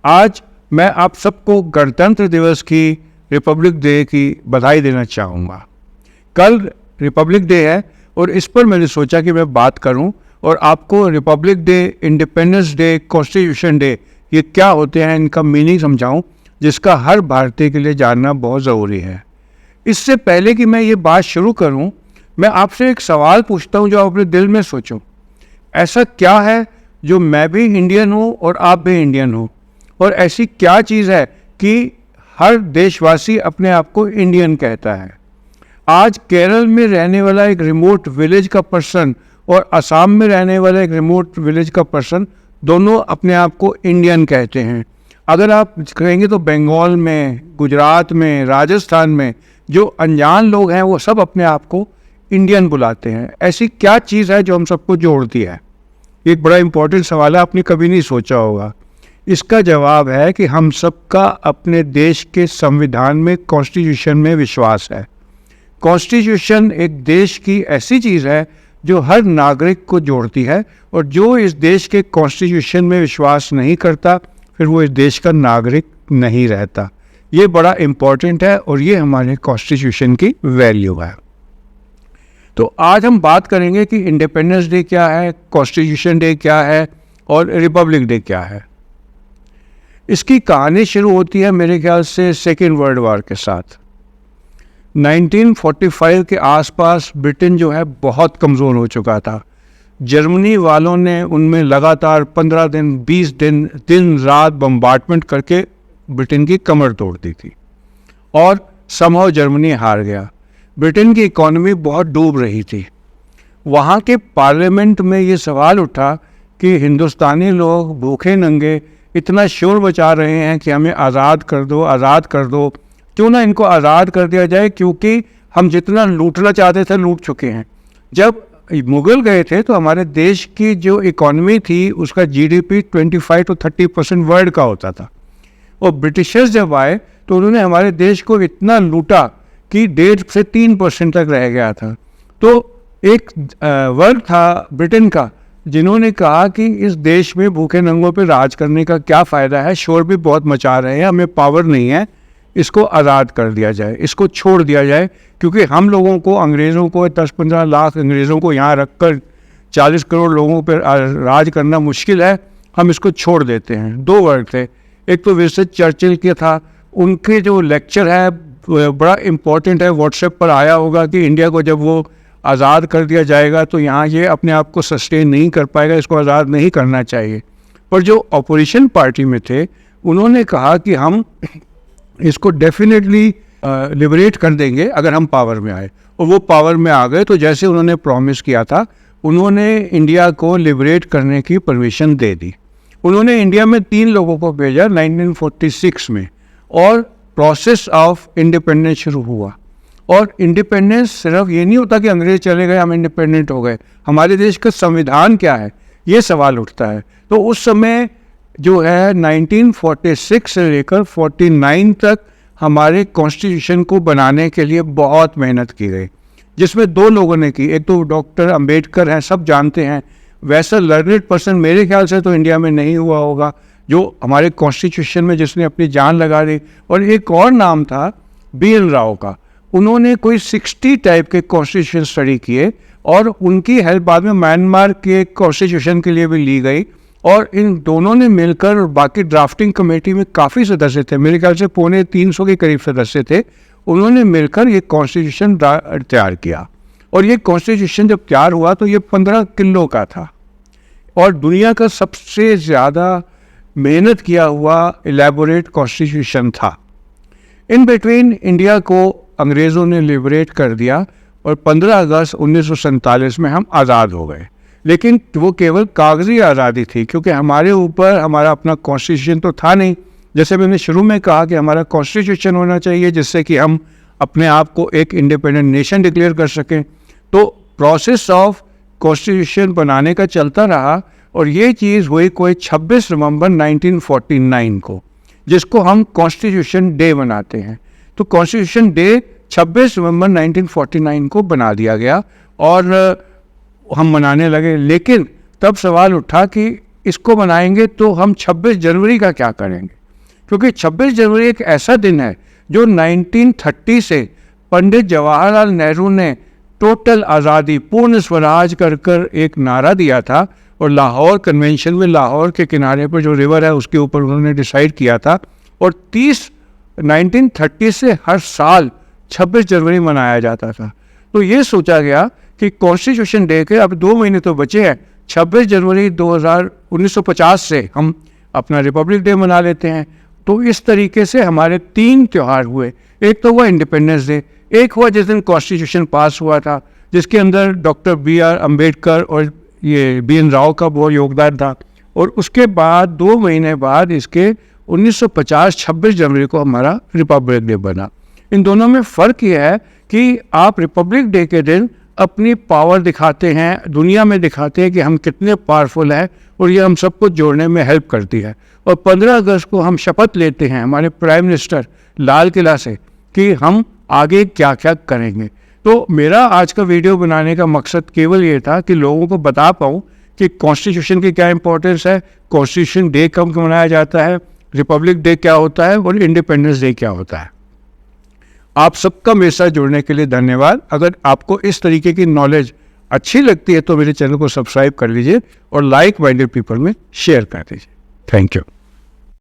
आज मैं आप सबको गणतंत्र दिवस की, रिपब्लिक डे की बधाई देना चाहूँगा। कल रिपब्लिक डे है और इस पर मैंने सोचा कि मैं बात करूं और आपको Republic day, independence day, constitution day ये क्या होते हैं, इनका मीनिंग समझाऊं, जिसका हर भारतीय के लिए जानना बहुत ज़रूरी है। इससे पहले कि मैं ये बात शुरू करूं, मैं आपसे एक सवाल पूछता हूं जो आप अपने दिल में सोचो। ऐसा क्या है जो मैं भी इंडियन हूं और आप भी इंडियन हो, और ऐसी क्या चीज़ है कि हर देशवासी अपने आप को इंडियन कहता है। आज केरल में रहने वाला एक रिमोट विलेज का पर्सन और असम में रहने वाला एक रिमोट विलेज का पर्सन दोनों अपने आप को इंडियन कहते हैं। अगर आप कहेंगे तो बंगाल में, गुजरात में, राजस्थान में जो अनजान लोग हैं वो सब अपने आप को इंडियन बुलाते हैं। ऐसी क्या चीज़ है जो हम सबको जोड़ती है? एक बड़ा इम्पोर्टेंट सवाल है, आपने कभी नहीं सोचा होगा। इसका जवाब है कि हम सबका अपने देश के संविधान में, कॉन्स्टिट्यूशन में विश्वास है। कॉन्स्टिट्यूशन एक देश की ऐसी चीज़ है जो हर नागरिक को जोड़ती है, और जो इस देश के कॉन्स्टिट्यूशन में विश्वास नहीं करता फिर वो इस देश का नागरिक नहीं रहता। ये बड़ा इम्पॉर्टेंट है और ये हमारे कॉन्स्टिट्यूशन की वैल्यू है। तो आज हम बात करेंगे कि इंडिपेंडेंस डे क्या है, कॉन्स्टिट्यूशन डे क्या है और रिपब्लिक डे क्या है। इसकी कहानी शुरू होती है मेरे ख्याल से सेकेंड वर्ल्ड वॉर के साथ। 1945 के आसपास ब्रिटेन जो है बहुत कमज़ोर हो चुका था। जर्मनी वालों ने उनमें लगातार 15 दिन, 20 दिन, दिन रात बम्बार्डमेंट करके ब्रिटेन की कमर तोड़ दी थी और समहाउ जर्मनी हार गया। ब्रिटेन की इकॉनमी बहुत डूब रही थी। वहाँ के पार्लियामेंट में ये सवाल उठा कि हिंदुस्तानी लोग भूखे नंगे इतना शोर मचा रहे हैं कि हमें आज़ाद कर दो, आज़ाद कर दो, क्यों ना इनको आज़ाद कर दिया जाए, क्योंकि हम जितना लूटना चाहते थे लूट चुके हैं। जब मुग़ल गए थे तो हमारे देश की जो इकॉनमी थी उसका जीडीपी 25 to 30% वर्ल्ड का होता था, और ब्रिटिशर्स जब आए तो उन्होंने हमारे देश को इतना लूटा कि 1.5 से 3% तक रह गया था। तो एक वर्ग था ब्रिटेन का जिन्होंने कहा कि इस देश में भूखे नंगों पे राज करने का क्या फ़ायदा है, शोर भी बहुत मचा रहे हैं, हमें पावर नहीं है, इसको आज़ाद कर दिया जाए, इसको छोड़ दिया जाए, क्योंकि हम लोगों को, अंग्रेज़ों को, 10-15 लाख अंग्रेज़ों को यहाँ रखकर 40 करोड़ लोगों पर राज करना मुश्किल है, हम इसको छोड़ देते हैं। दो वर्ग थे, एक तो विंस्टन चर्चिल के था, उनके जो लेक्चर है बड़ा इम्पोर्टेंट है, व्हाट्सएप पर आया होगा कि इंडिया को जब वो आज़ाद कर दिया जाएगा तो यहाँ ये अपने आप को सस्टेन नहीं कर पाएगा, इसको आज़ाद नहीं करना चाहिए। पर जो अपोजिशन पार्टी में थे उन्होंने कहा कि हम इसको डेफिनेटली लिबरेट कर देंगे अगर हम पावर में आए, और वो पावर में आ गए। तो जैसे उन्होंने प्रॉमिस किया था, उन्होंने इंडिया को लिबरेट करने की परमिशन दे दी। उन्होंने इंडिया में 3 लोगों को भेजा 1946 में, और प्रोसेस ऑफ इंडिपेंडेंस शुरू हुआ। और इंडिपेंडेंस सिर्फ ये नहीं होता कि अंग्रेज चले गए हम इंडिपेंडेंट हो गए, हमारे देश का संविधान क्या है ये सवाल उठता है। तो उस समय जो है 1946 से लेकर 49 तक हमारे कॉन्स्टिट्यूशन को बनाने के लिए बहुत मेहनत की गई, जिसमें 2 लोगों ने की। एक तो डॉक्टर अंबेडकर हैं, सब जानते हैं, वैसा लर्नेड पर्सन मेरे ख्याल से तो इंडिया में नहीं हुआ होगा जो हमारे कॉन्स्टिट्यूशन में जिसने अपनी जान लगा दी। और एक और नाम था BL राव का, उन्होंने कोई 60 टाइप के कॉन्स्टिट्यूशन स्टडी किए, और उनकी हेल्प बाद में म्यांमार के कॉन्स्टिट्यूशन के लिए भी ली गई। और इन दोनों ने मिलकर, और बाकी ड्राफ्टिंग कमेटी में काफ़ी सदस्य थे, मेरे ख्याल से 250 के करीब सदस्य थे, उन्होंने मिलकर ये कॉन्स्टिट्यूशन तैयार किया। और ये कॉन्स्टिट्यूशन जब तैयार हुआ तो ये 15 किलो का था, और दुनिया का सबसे ज़्यादा मेहनत किया हुआ एलैबोरेट कॉन्स्टिट्यूशन था। इन बिटवीन इंडिया को अंग्रेज़ों ने लिबरेट कर दिया, और 15 अगस्त 1947 में हम आज़ाद हो गए। लेकिन वो केवल कागजी आज़ादी थी, क्योंकि हमारे ऊपर हमारा अपना कॉन्स्टिट्यूशन तो था नहीं। जैसे मैंने शुरू में कहा कि हमारा कॉन्स्टिट्यूशन होना चाहिए जिससे कि हम अपने आप को एक इंडिपेंडेंट नेशन डिक्लेयर कर सकें। तो प्रोसेस ऑफ कॉन्स्टिट्यूशन बनाने का चलता रहा, और ये चीज़ हुई कोई 26 नवंबर 1949 को, जिसको हम कॉन्स्टिट्यूशन डे मनाते हैं। तो कॉन्स्टिट्यूशन डे 26 नवंबर 1949 को बना दिया गया और हम मनाने लगे। लेकिन तब सवाल उठा कि इसको मनाएंगे तो हम 26 जनवरी का क्या करेंगे? क्योंकि 26 जनवरी एक ऐसा दिन है जो 1930 से पंडित जवाहरलाल नेहरू ने टोटल आज़ादी, पूर्ण स्वराज कर एक नारा दिया था, और लाहौर कन्वेंशन में लाहौर के किनारे पर जो रिवर है उसके ऊपर उन्होंने डिसाइड किया था, और 1930 से हर साल 26 जनवरी मनाया जाता था। तो ये सोचा गया कि कॉन्स्टिट्यूशन डे के अब 2 महीने तो बचे हैं, 26 जनवरी 1950 से हम अपना रिपब्लिक डे मना लेते हैं। तो इस तरीके से हमारे 3 त्यौहार हुए। एक तो हुआ इंडिपेंडेंस डे, एक हुआ जिस दिन कॉन्स्टिट्यूशन पास हुआ था, जिसके अंदर डॉक्टर B.R. अम्बेडकर और ये B.N. राव का बहुत योगदान था, और उसके बाद 2 महीने बाद इसके 1950 26 जनवरी को हमारा रिपब्लिक डे बना। इन दोनों में फ़र्क यह है कि आप रिपब्लिक डे के दिन अपनी पावर दिखाते हैं, दुनिया में दिखाते हैं कि हम कितने पावरफुल हैं, और ये हम सबको जोड़ने में हेल्प करती है। और 15 अगस्त को हम शपथ लेते हैं हमारे प्राइम मिनिस्टर लाल किला से कि हम आगे क्या क्या करेंगे। तो मेरा आज का वीडियो बनाने का मकसद केवल ये था कि लोगों को बता पाऊँ कि कॉन्स्टिट्यूशन की क्या इंपॉर्टेंस है, कॉन्स्टिट्यूशन डे कब मनाया जाता है, रिपब्लिक डे क्या होता है और इंडिपेंडेंस डे क्या होता है। आप सबका मेरे साथ जुड़ने के लिए धन्यवाद। अगर आपको इस तरीके की नॉलेज अच्छी लगती है तो मेरे चैनल को सब्सक्राइब कर लीजिए और लाइक माइंडेड पीपल में शेयर कर दीजिए। Thank you.